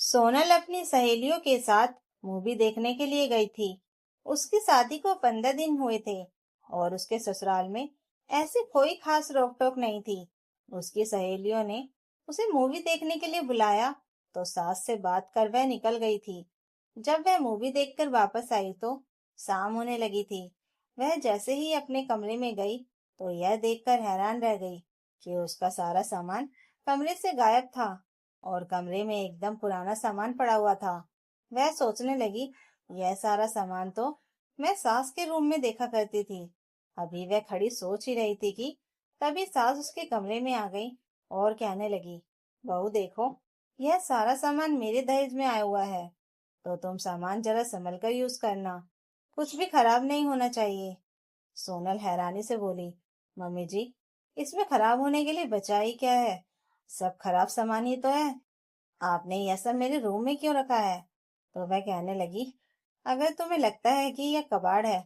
सोनल अपनी सहेलियों के साथ मूवी देखने के लिए गई थी। उसकी शादी को 15 दिन हुए थे और उसके ससुराल में ऐसी कोई खास रोक टोक नहीं थी। उसकी सहेलियों ने उसे मूवी देखने के लिए बुलाया तो सास से बात कर वह निकल गई थी। जब वह मूवी देखकर वापस आई तो शाम होने लगी थी। वह जैसे ही अपने कमरे में गई तो यह देखकर हैरान रह गई कि उसका सारा सामान कमरे से गायब था और कमरे में एकदम पुराना सामान पड़ा हुआ था। वह सोचने लगी, यह सारा सामान तो मैं सास के रूम में देखा करती थी। अभी वह खड़ी सोच ही रही थी कि तभी सास उसके कमरे में आ गई और कहने लगी, बहू देखो, यह सारा सामान मेरे दहेज में आया हुआ है, तो तुम सामान जरा संभल कर यूज करना, कुछ भी खराब नहीं होना चाहिए। सोनल हैरानी से बोली, मम्मी जी, इसमें खराब होने के लिए बचा ही क्या है? सब खराब सामान ही तो है। आपने यह सब मेरे रूम में क्यों रखा है? तो वह कहने लगी, अगर तुम्हें लगता है कि यह कबाड़ है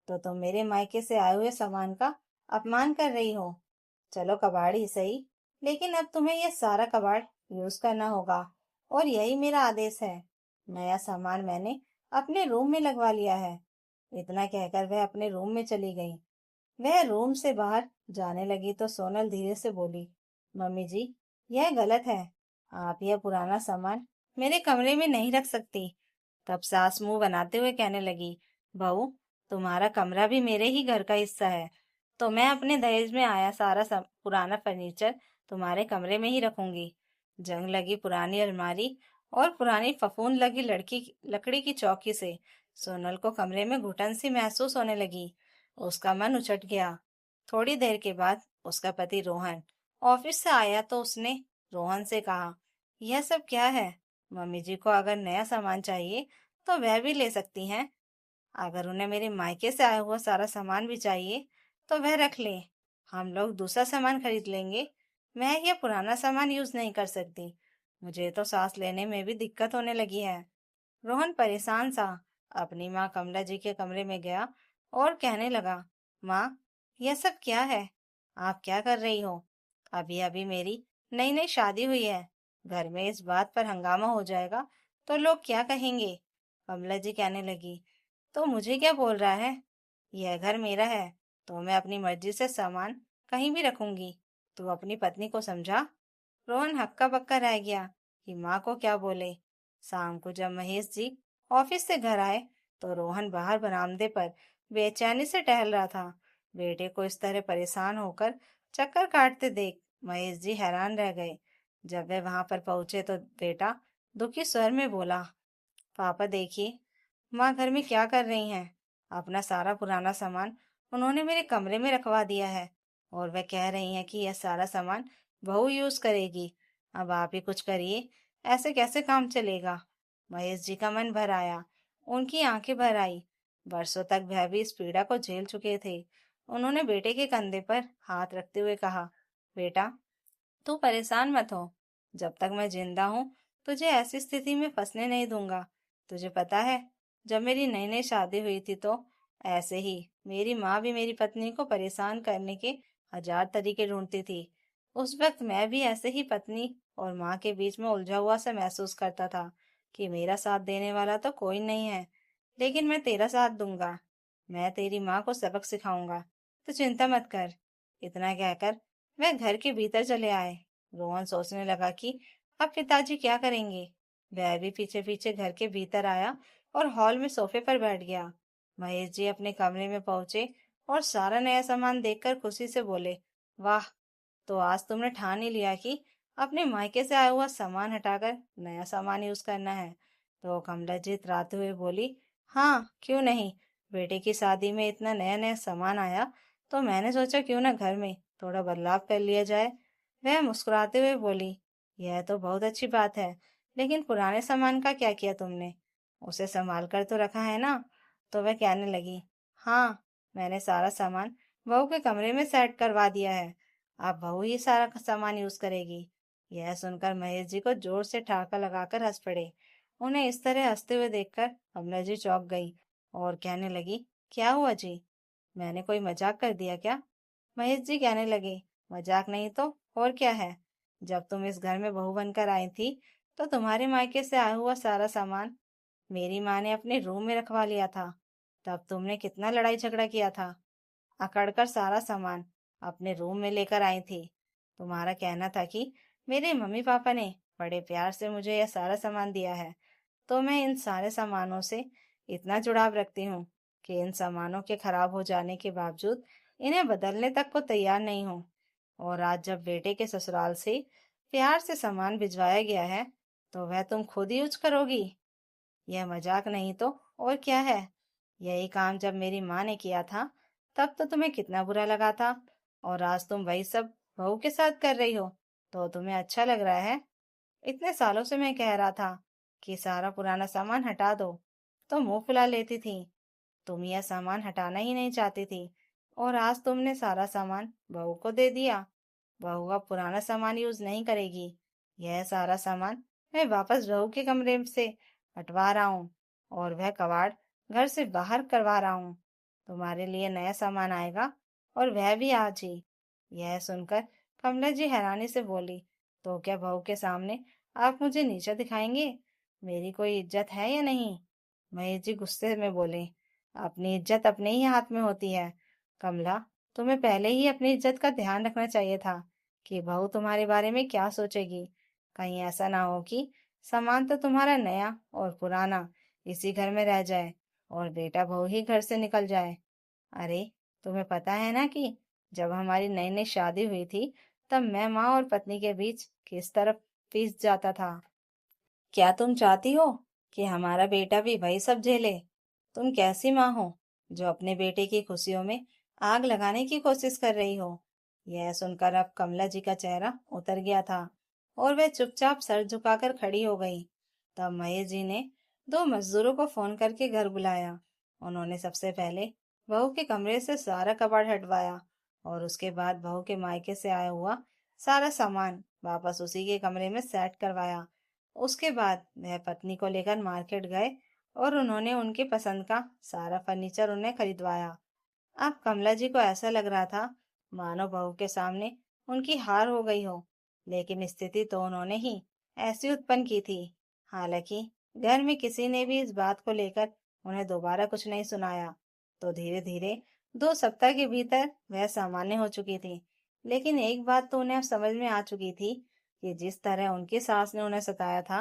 तो तुम मेरे मायके से आए हुए सामान का अपमान कर रही हो। चलो कबाड़ ही सही, लेकिन अब तुम्हें यह सारा कबाड़ यूज करना होगा और यही मेरा आदेश है। नया सामान मैंने अपने रूम में लगवा लिया है। इतना कहकर वह अपने रूम में चली गई। वह रूम से बाहर जाने लगी तो सोनल धीरे से बोली, मम्मी जी, यह गलत है। आप यह पुराना सामान मेरे कमरे में नहीं रख सकती। तब सास मुंह बनाते हुए कहने लगी, बहू, तुम्हारा कमरा भी मेरे ही घर का हिस्सा है, तो मैं अपने दहेज में आया सारा पुराना फर्नीचर तुम्हारे कमरे में ही रखूंगी। जंग लगी पुरानी अलमारी और पुरानी फफूंद लगी लकड़ी की चौकी से सोनल को कमरे में घुटन सी महसूस होने लगी। उसका मन उछट गया। थोड़ी देर के बाद उसका पति रोहन ऑफिस से आया तो उसने रोहन से कहा, यह सब क्या है? मम्मी जी को अगर नया सामान चाहिए तो वह भी ले सकती हैं। अगर उन्हें मेरे मायके से आया हुआ सारा सामान भी चाहिए तो वह रख लें। हम लोग दूसरा सामान खरीद लेंगे। मैं यह पुराना सामान यूज नहीं कर सकती। मुझे तो सांस लेने में भी दिक्कत होने लगी है। रोहन परेशान सा अपनी माँ कमला जी के कमरे में गया और कहने लगा, माँ, यह सब क्या है? आप क्या कर रही हो? अभी अभी मेरी नई नई शादी हुई है। घर में इस बात पर हंगामा हो जाएगा तो लोग क्या कहेंगे? कमला जी कहने लगी, तो मुझे क्या बोल रहा है? यह घर मेरा है, तो मैं अपनी मर्जी से सामान कहीं भी रखूंगी। तू अपनी पत्नी को समझा। रोहन हक्का बक्का रह गया कि माँ को क्या बोले। शाम को जब महेश जी ऑफिस से घर आए तो रोहन बाहर बरामदे पर बेचैनी से टहल रहा था। बेटे को इस तरह परेशान होकर चक्कर काटते देख महेश जी हैरान रह गए। जब वे वहां पर पहुंचे तो बेटा दुखी स्वर में बोला, पापा देखिए, माँ घर में क्या कर रही हैं। अपना सारा पुराना सामान उन्होंने मेरे कमरे में रखवा दिया है और वह कह रही हैं कि यह सारा सामान बहू यूज करेगी। अब आप ही कुछ करिए, ऐसे कैसे काम चलेगा? महेश जी का मन भर आया, उनकी आंखें भर आई। बरसों तक वह भी इस पीड़ा को झेल चुके थे। उन्होंने बेटे के कंधे पर हाथ रखते हुए कहा, बेटा, तू परेशान मत हो। जब तक मैं जिंदा हूँ तुझे ऐसी स्थिति में फंसने नहीं दूंगा। तुझे पता है, जब मेरी नई नई शादी हुई थी तो ऐसे ही मेरी माँ भी मेरी पत्नी को परेशान करने के हजार तरीके ढूंढती थी। उस वक्त मैं भी ऐसे ही पत्नी और माँ के बीच में उलझा हुआ सा महसूस करता था कि मेरा साथ देने वाला तो कोई नहीं है, लेकिन मैं तेरा साथ दूंगा। मैं तेरी माँ को सबक सिखाऊंगा, तो चिंता मत कर। इतना कहकर वह घर के भीतर चले आए। रोहन सोचने लगा कि अब पिताजी क्या करेंगे। वह भी पीछे पीछे घर के भीतर आया और हॉल में सोफे पर बैठ गया। महेश जी अपने कमरे में पहुंचे और सारा नया सामान देखकर खुशी से बोले, वाह, तो आज तुमने ठान ही लिया कि अपने मायके से आया हुआ सामान हटाकर नया सामान यूज करना है। तो कमलाजीत इतराते हुए बोली, हाँ, क्यों नहीं। बेटे की शादी में इतना नया नया सामान आया तो मैंने सोचा क्यों ना घर में थोड़ा बदलाव कर लिया जाए। वह मुस्कुराते हुए बोली, यह तो बहुत अच्छी बात है, लेकिन पुराने सामान का क्या किया तुमने? उसे संभाल कर तो रखा है ना? तो वह कहने लगी, हाँ, मैंने सारा सामान बहू के कमरे में सेट करवा दिया है। अब बहू ही सारा सामान यूज करेगी। यह सुनकर महेश जी को जोर से ठहाका लगाकर हंस पड़े। उन्हें इस तरह हंसते हुए देखकर कमला जी चौंक गई और कहने लगी, क्या हुआ जी? मैंने कोई मजाक कर दिया क्या? महेश जी कहने लगे, मजाक नहीं तो और क्या है। जब तुम इस घर में बहू बनकर आई थी तो तुम्हारे मायके से आया हुआ सारा सामान मेरी माँ ने अपने रूम में रखवा लिया था। तब तुमने कितना लड़ाई झगड़ा किया था। अकड़कर सारा सामान अपने रूम में लेकर आई थी। तुम्हारा कहना था कि मेरे मम्मी पापा ने बड़े प्यार से मुझे यह सारा सामान दिया है, तो मैं इन सारे सामानों से इतना जुड़ाव रखती हूँ कि इन सामानों के खराब हो जाने के बावजूद इन्हें बदलने तक को तैयार नहीं हूँ। और आज जब बेटे के ससुराल से प्यार से सामान भिजवाया गया है, तो वह तुम खुद ही यूज करोगी। यह मजाक नहीं तो और क्या है। यही काम जब मेरी माँ ने किया था, तब तो तुम्हें कितना बुरा लगा था। और आज तुम वही सब बहू के साथ कर रही हो, तो तुम्हें अच्छा लग रहा है। इतने सालों से मैं कह रहा था कि सारा पुराना सामान हटा दो, तो मुंह फुला लेती थी। तुम यह सामान हटाना ही नहीं चाहती थी, और आज तुमने सारा सामान बहू को दे दिया। बहू अब पुराना सामान यूज नहीं करेगी। यह सारा सामान मैं वापस बहू के कमरे से हटवा रहा हूँ, और वह कबाड़ घर से बाहर करवा रहा हूँ। तुम्हारे लिए नया सामान आएगा, और वह भी आज ही। यह सुनकर कमला जी हैरानी से बोली, तो क्या बहू के सामने आप मुझे नीचा दिखाएंगे? मेरी कोई इज्जत है या नहीं? महेश जी गुस्से में बोले, अपनी इज्जत अपने ही हाथ में होती है। कमला, तुम्हें पहले ही अपनी इज्जत का ध्यान रखना चाहिए था कि बहू तुम्हारे बारे में क्या सोचेगी। कहीं ऐसा ना हो कि सामान तो तुम्हारा नया और पुराना इसी घर में रह जाए, और बेटा बहू ही घर से निकल जाए। अरे, तुम्हें पता है ना कि जब हमारी नई नई शादी हुई थी, तब मैं माँ और पत्नी के बीच किस तरह पिस जाता था। क्या तुम चाहती हो कि हमारा बेटा भी वही सब झेले? तुम कैसी माँ हो जो अपने बेटे की खुशियों में आग लगाने की कोशिश कर रही हो? यह सुनकर अब कमला जी का चेहरा उतर गया था, और वह चुपचाप सर झुकाकर खड़ी हो गई। तब महेश जी ने दो मजदूरों को फोन करके घर बुलाया। उन्होंने सबसे पहले बहू के कमरे से सारा कबाड़ हटवाया, और उसके बाद बहू के मायके से आया हुआ सारा सामान वापस उसी के कमरे में सेट करवाया। उसके बाद वह पत्नी को लेकर मार्केट गए, और उन्होंने उनकी पसंद का सारा फर्नीचर उन्हें खरीदवाया। अब कमला जी को ऐसा लग रहा था मानो बहू के सामने उनकी हार हो गई हो। लेकिन स्थिति तो उन्होंने ही ऐसी उत्पन्न की थी। हालांकि घर में किसी ने भी इस बात को लेकर उन्हें दोबारा कुछ नहीं सुनाया। तो धीरे धीरे 2 सप्ताह के भीतर वह सामान्य हो चुकी थी। लेकिन एक बात तो उन्हें अब समझ में आ चुकी थी कि जिस तरह उनकी सास ने उन्हें सताया था,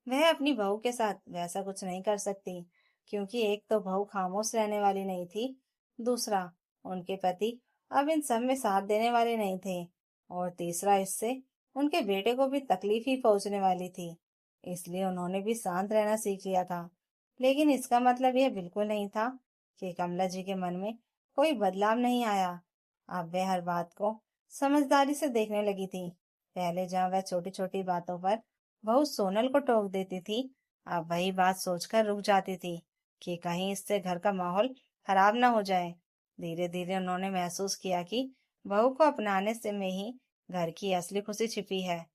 वह अपनी बहू के साथ वैसा कुछ नहीं कर सकती। क्योंकि एक तो बहू खामोश रहने वाली नहीं थी, दूसरा उनके पति अब इन सब में साथ देने वाले नहीं थे, और तीसरा इससे उनके बेटे को भी तकलीफ ही पहुंचने वाली थी। इसलिए उन्होंने भी शांत रहना सीख लिया था। लेकिन इसका मतलब यह बिल्कुल नहीं था कि कमला जी के मन में कोई बदलाव नहीं आया। अब वह हर बात को समझदारी से देखने लगी थी। पहले जहाँ वह छोटी छोटी बातों पर बहू सोनल को टोक देती थी, अब वही बात सोचकर रुक जाती थी कि कहीं इससे घर का माहौल खराब ना हो जाए। धीरे धीरे उन्होंने महसूस किया कि बहू को अपनाने से में ही घर की असली खुशी छिपी है।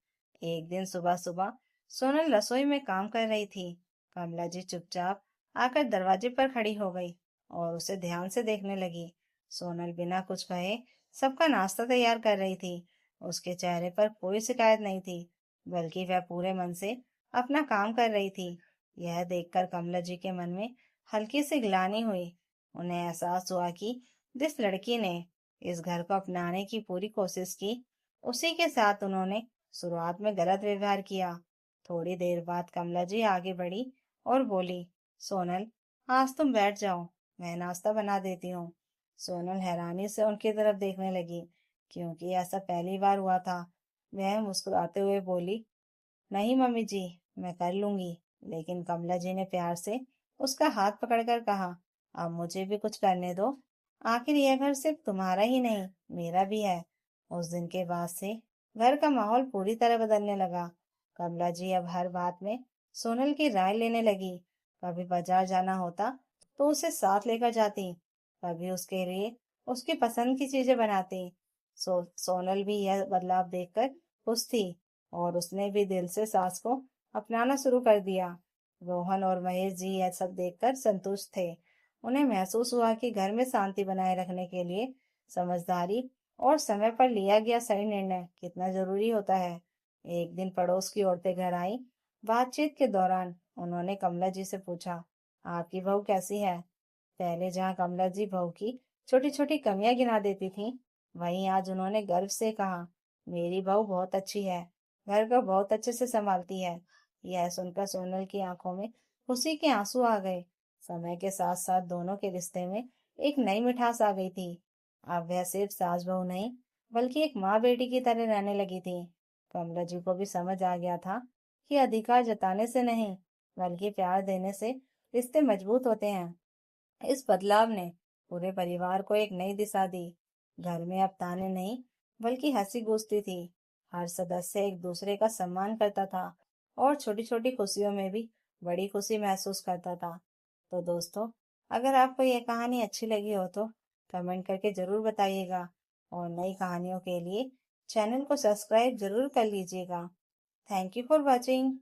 एक दिन सुबह सुबह सोनल रसोई में काम कर रही थी। कमला जी चुपचाप आकर दरवाजे पर खड़ी हो गई, और उसे ध्यान से देखने लगी। सोनल बिना कुछ कहे सबका नाश्ता तैयार कर रही थी। उसके चेहरे पर कोई शिकायत नहीं थी, बल्कि वह पूरे मन से अपना काम कर रही थी। यह देखकर कमला जी के मन में हल्की सी ग्लानि हुई। उन्हें एहसास हुआ कि जिस लड़की ने इस घर को अपनाने की पूरी कोशिश की, उसी के साथ उन्होंने शुरुआत में गलत व्यवहार किया। थोड़ी देर बाद कमला जी आगे बढ़ी और बोली, सोनल, आज तुम बैठ जाओ, मैं नाश्ता बना देती हूँ। सोनल हैरानी से उनकी तरफ देखने लगी, क्योंकि ऐसा पहली बार हुआ था। वह मुस्कुराते हुए बोली, नहीं मम्मी जी, मैं कर लूंगी। लेकिन कमला जी ने प्यार से उसका हाथ पकड़कर कहा, अब मुझे भी कुछ करने दो। आखिर यह घर सिर्फ तुम्हारा ही नहीं, मेरा भी है। उस दिन के बाद से घर का माहौल पूरी तरह बदलने लगा। कमला जी अब हर बात में सोनल की राय लेने लगी। कभी बाजार जाना होता तो उसे साथ लेकर जाती, कभी उसके लिए उसकी पसंद की चीजें बनाती। सोनल भी यह बदलाव देखकर खुश थी, और उसने भी दिल से सास को अपनाना शुरू कर दिया। रोहन और महेश जी यह सब देखकर संतुष्ट थे। उन्हें महसूस हुआ कि घर में शांति बनाए रखने के लिए समझदारी और समय पर लिया गया सही निर्णय कितना जरूरी होता है। एक दिन पड़ोस की औरतें घर आईं। बातचीत के दौरान उन्होंने कमला जी से पूछा, आपकी बहू कैसी है? पहले जहाँ कमला जी बहू की छोटी छोटी कमियां गिना देती थीं, वहीं आज उन्होंने गर्व से कहा, मेरी बहू बहुत अच्छी है, घर को बहुत अच्छे से संभालती है। यह सुनकर सोनल की आंखों में खुशी के आंसू आ गए। समय के साथ साथ दोनों के रिश्ते में एक नई मिठास आ गई थी। अब वह सिर्फ सास बहू नहीं, बल्कि एक माँ बेटी की तरह रहने लगी थी। कमला जी को भी समझ आ गया था कि अधिकार जताने से नहीं, बल्कि प्यार देने से रिश्ते मजबूत होते हैं। इस बदलाव ने पूरे परिवार को एक नई दिशा दी। घर में अब ताने नहीं, बल्कि हंसी गूंजती थी। हर सदस्य एक दूसरे का सम्मान करता था और छोटी छोटी खुशियों में भी बड़ी खुशी महसूस करता था। तो दोस्तों, अगर आपको यह कहानी अच्छी लगी हो तो कमेंट करके जरूर बताइएगा, और नई कहानियों के लिए चैनल को सब्सक्राइब जरूर कर लीजिएगा। Thank you for watching.